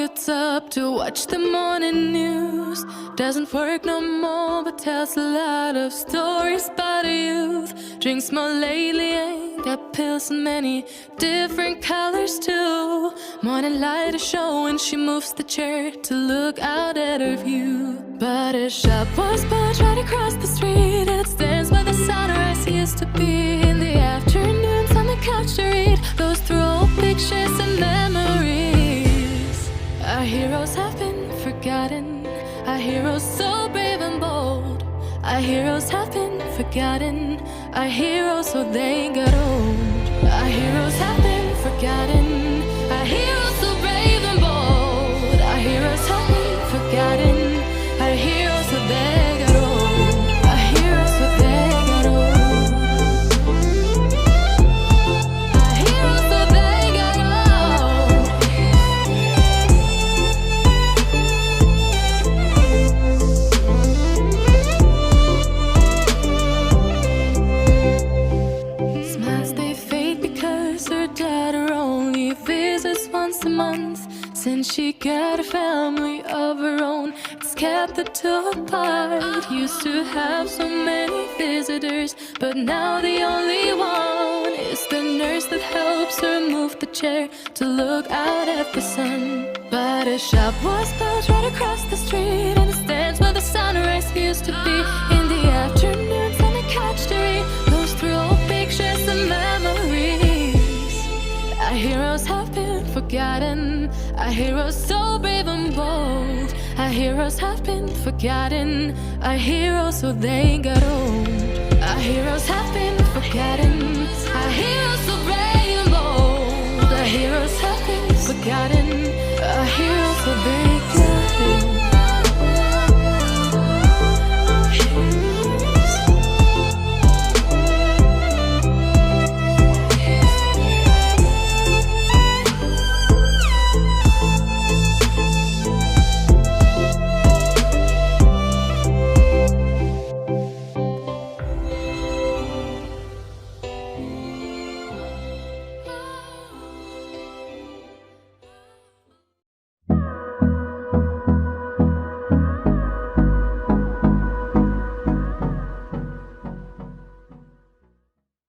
gets up to watch the morning news. Doesn't work no more, but tells a lot of stories about a youth. Drinks more lately, ain't got pills in many different colors too. Morning light is showing, she moves the chair to look out at her view. But a shop was built right across the street, and it stands where the sunrise used to be. In the afternoons on the couch to read, goes through old pictures and memories. Our heroes have been forgotten, our heroes so brave and bold. Our heroes have been forgotten, our heroes so they got old. Our heroes have been forgotten, our heroes so brave and bold. Our heroes have been forgotten, our heroes so they got old. Our heroes so they got old. Our heroes so they got old. Smiles they fade because her daughter only visits once a month. Since she got a family of her own, it's kept the two apart. Used to have so many visitors, but now the only one is the nurse that helps her move the chair to look out at the sun. But a shop was built right across the street, and it stands where the sunrise used to be. In the afternoons on the couch to read, goes through old pictures and memories. Our heroes have been forgotten, our heroes so brave and bold. Our heroes have been forgotten, our heroes so they got old. Our heroes have been forgotten, our heroes so brave and bold. Our heroes have been forgotten, our heroes so they